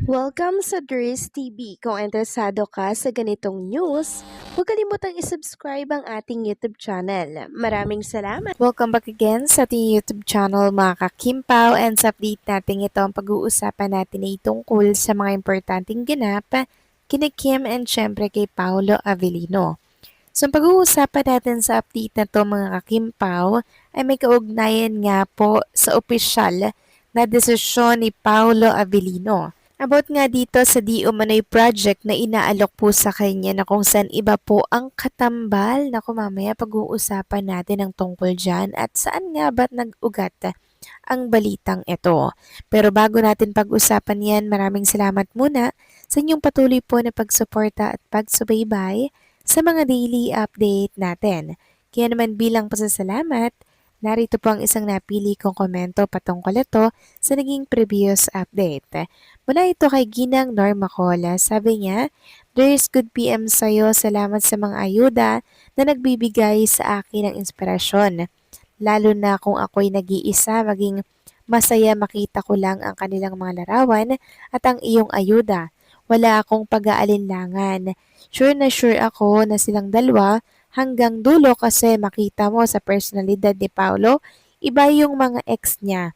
Welcome sa Dries TV. Kung interesado ka sa ganitong news, huwag kalimutang isubscribe ang ating YouTube channel. Maraming salamat! Welcome back again sa ating YouTube channel mga kakimpaw, and sa update natin ito ang pag-uusapan natin ay tungkol sa mga importanteng ganap kina Kim and syempre kay Paolo Avellino. So ang pag-uusapan natin sa update na to mga kakimpaw ay may kaugnayan nga po sa opisyal na desisyon ni Paolo Avellino. About nga dito sa di umano'y project na inaalok po sa kanya na kung saan iba po ang katambal. Naku, mamaya pag-uusapan natin ang tungkol dyan at saan nga ba't nag-ugat ang balitang ito. Pero bago natin pag-usapan yan, maraming salamat muna sa inyong patuloy po na pagsuporta at pagsubaybay sa mga daily update natin. Kaya naman bilang pasasalamat, narito po ang isang napili kong komento patungkol ito sa naging previous update. Mula ito kay Ginang Norma Cola. Sabi niya, "There's good PM sa'yo. Salamat sa mga ayuda na nagbibigay sa akin ng inspirasyon. Lalo na kung ako'y nag-iisa, maging masaya makita ko lang ang kanilang mga larawan at ang iyong ayuda. Wala akong pag-aalinlangan. Sure na sure ako na silang dalawa hanggang dulo kasi makita mo sa personalidad ni Paolo, iba yung mga ex niya.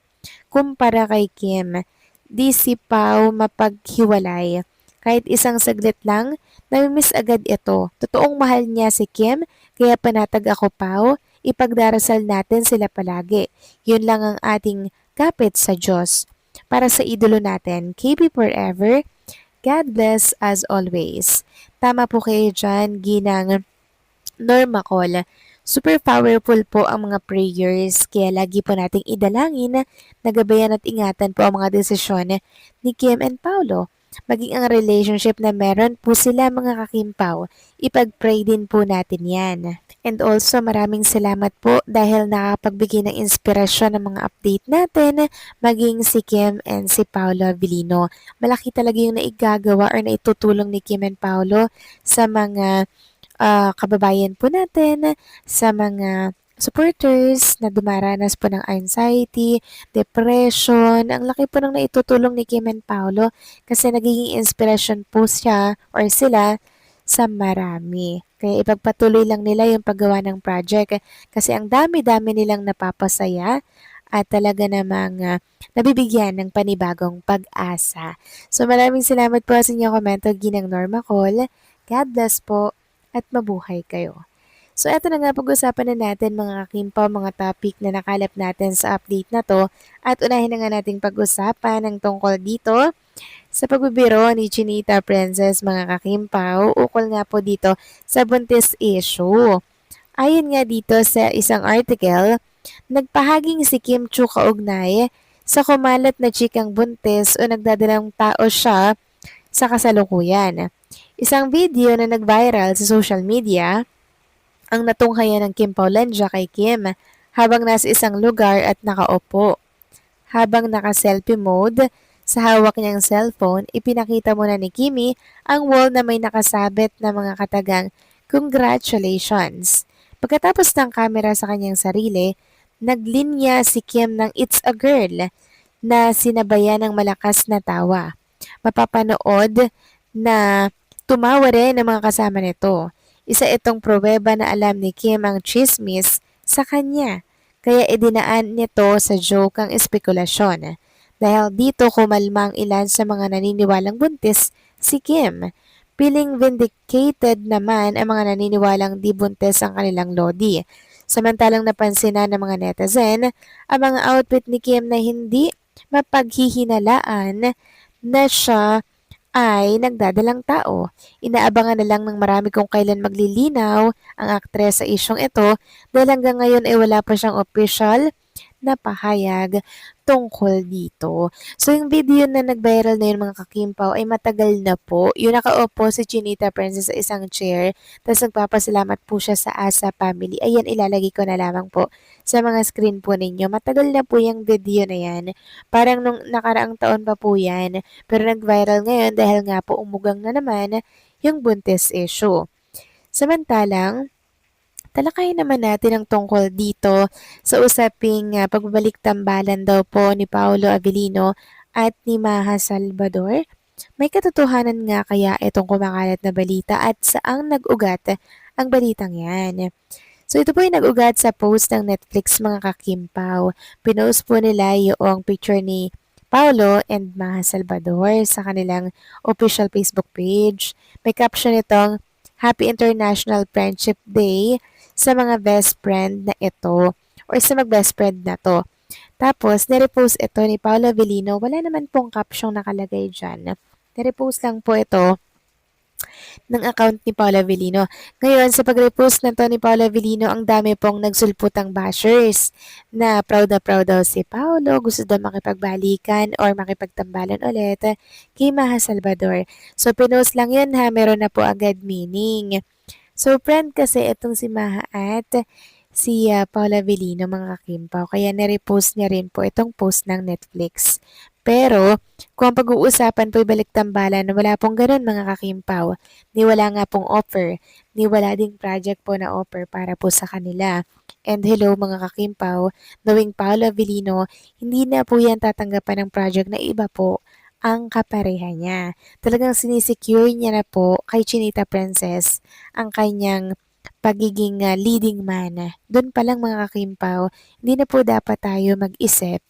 Kumpara kay Kim, di si Pao mapaghiwalay. Kahit isang saglit lang, namimiss agad ito. Totoong mahal niya si Kim, kaya panatag ako Pao, ipagdarasal natin sila palagi. Yun lang ang ating kapit sa Diyos. Para sa idolo natin, KB forever, God bless as always." Tama po kayo dyan, Ginang Norma Call. Super powerful po ang mga prayers, kaya lagi po nating idalangin na gabayan at ingatan po ang mga desisyon ni Kim and Paolo. Maging ang relationship na meron po sila mga kakimpaw, ipag-pray din po natin yan. And also maraming salamat po dahil nakapagbigay ng inspirasyon ng mga update natin, maging si Kim and si Paolo Avellino. Malaki talaga yung naigagawa or naitutulong ni Kim and Paolo sa mga kababayan po natin, sa mga supporters na dumaranas po ng anxiety, depression. Ang laki po ng naitutulong ni Kim and Paolo kasi nagiging inspiration po siya or sila sa marami. Kaya ipagpatuloy lang nila yung paggawa ng project kasi ang dami-dami nilang napapasaya at talaga namang nabibigyan ng panibagong pag-asa. So maraming salamat po sa inyong komento, Ginang Norma Call. God bless po at mabuhay kayo. So eto na nga, pag-usapan na natin mga kakimpaw, mga topic na nakalap natin sa update na to, at unahin na nga nating pag-usapan ang tungkol dito sa pagbibiro ni Chinita Princess mga kakimpaw, ukol nga po dito sa buntis issue. Ayon nga dito sa isang article, nagpahaging si Kim Chu kaugnay sa kumalat na chikang buntis o nagdadalang tao siya sa kasalukuyan. Isang video na nag-viral sa social media ang natunghayan ng Kim Paulandia kay Kim habang nasa isang lugar at nakaupo. Habang naka-selfie mode sa hawak niyang cellphone, ipinakita muna ni Kimi ang wall na may nakasabit na mga katagang "Congratulations." Pagkatapos ng kamera sa kanyang sarili, naglinya si Kim ng "It's a girl" na sinabayan ng malakas na tawa. Mapapanood na tumawa rin ang mga kasama nito. Isa itong pruweba na alam ni Kim ang chismis sa kanya, kaya idinaan nito sa joke ang espekulasyon. Dahil dito kumalma ang ilan sa mga naniniwalang buntis si Kim. Piling vindicated naman ang mga naniniwalang di buntis ang kanilang lodi. Samantalang napansinan ng mga netizen ang mga outfit ni Kim na hindi mapaghihinalaan na siya ay nagdadalang tao. Inaabangan na lang ng marami kung kailan maglilinaw ang aktres sa isyong ito dahil hanggang ngayon ay wala pa siyang official na pahayag tungkol dito. So yung video na nag-viral na yun mga kakimpaw ay matagal na po. Yung nakaupo si Chinita Princess sa isang chair, tapos nagpapasalamat po siya sa Asa family. Ayan, ilalagay ko na lamang po sa mga screen po ninyo. Matagal na po yung video na yan. Parang nung nakaraang taon pa po yan. Pero nag-viral ngayon dahil nga po umugang na naman yung buntis issue. Samantalang, talakayin naman natin ang tungkol dito sa usaping pagbabalik tambalan daw po ni Paolo Avellino at ni Maha Salvador. May katotohanan nga kaya itong kumakalat na balita at saang nag-ugat ang balitang yan? So ito po yung nag-ugat sa post ng Netflix mga kakimpaw. Pinost po nila yung picture ni Paolo and Maha Salvador sa kanilang official Facebook page. May caption itong Happy International Friendship Day sa mga best friend na ito or sa mag-best friend na to. Tapos, nirepost ito ni Paolo Avellino. Wala naman pong caption nakalagay dyan. Nirepost lang po ito ng account ni Paula Avellino. Ngayon, sa pag-repost na to ni Paula Avellino, ang dami pong nagsulputang bashers na proud daw si Paolo, gusto daw makipagbalikan or makipagtambalan ulit kay Maha Salvador. So, pinost lang yun ha, meron na po agad meaning. So, friend kasi itong si Maha at si Paula Avellino mga kakimpaw. Kaya nirepost niya rin po itong post ng Netflix. Pero, kung ang pag-uusapan po ibalik tambalan, wala pong ganun mga kakimpaw. Ni wala nga pong offer, ni wala ding project po na offer para po sa kanila. And hello mga kakimpaw, knowing Paolo Avellino, hindi na po yan tatanggapan ng project na iba po ang kapareha niya. Talagang sinisecure niya na po kay Chinita Princess ang kanyang pagiging leading man. Doon pa lang mga kakimpaw, hindi na po dapat tayo mag-isip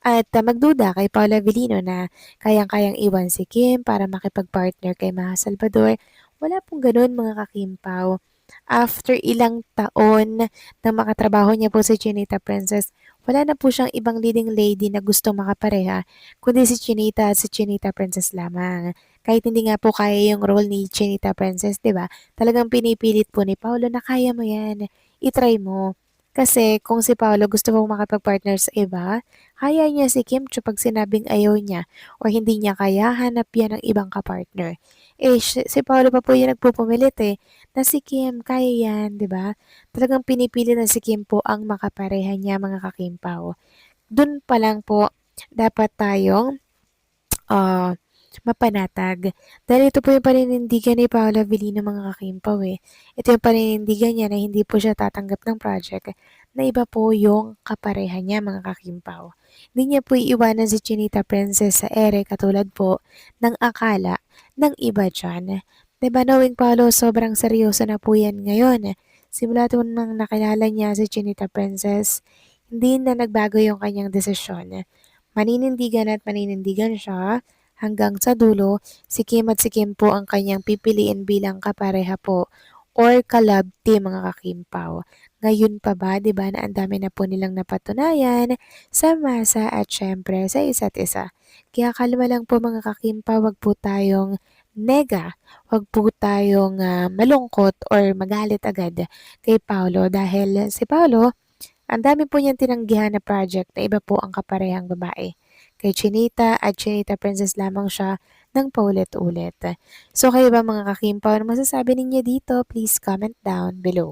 at magduda kay Paula Avellino na kayang-kayang iwan si Kim para makipag-partner kay Maha Salvador. Wala pong ganun mga kakimpaw. After ilang taon na makatrabaho niya po si Chinita Princess, wala na po siyang ibang leading lady na gustong makapareha, kundi si Chinita at si Chinita Princess lamang. Kahit hindi nga po kaya yung role ni Chinita Princess, 'di ba? Talagang pinipilit po ni Paolo na kaya mo 'yan, i-try mo. Kasi kung si Paolo gusto mong makipag-partner sa iba, kaya niya si Kim pag sinabing ayaw niya or hindi niya kaya, hanap yan ng ibang kapartner. Si Paolo pa po yung nagpupumilit na si Kim, kaya yan, di ba? Talagang pinipili na si Kim po ang makapareha niya mga kakimpaw. Dun pa lang po, dapat tayong ah, mapanatag. Dahil ito po yung paninindigan ni Paolo Avellino mga kakimpaw Ito yung paninindigan niya na hindi po siya tatanggap ng project na iba po yung kapareha niya mga kakimpaw. Hindi niya po iiwanan si Chinita Princess sa ere katulad po ng akala ng iba dyan. Diba knowing Paolo, sobrang seryoso na po yan ngayon. Simula po nang nakilala niya si Chinita Princess, hindi na nagbago yung kanyang desisyon. Maninindigan at maninindigan siya hanggang sa dulo, si Kim at si Kim po ang kanyang pipiliin bilang kapareha po or kalab team mga kakimpaw. Ngayon pa ba, di ba, na ang dami na po nilang napatunayan sa masa at syempre sa isa't isa. Kaya kalma lang po mga kakimpaw, wag po tayong nega, wag po tayong malungkot or magalit agad kay Paolo dahil si Paolo ang dami po niyang tinanggihan na project na iba po ang kaparehang babae. Kay Chinita at Chinita Princess lamang siya ng paulit-ulit. So kayo ba mga kakimpaw, ano masasabi ninyo dito? Please comment down below.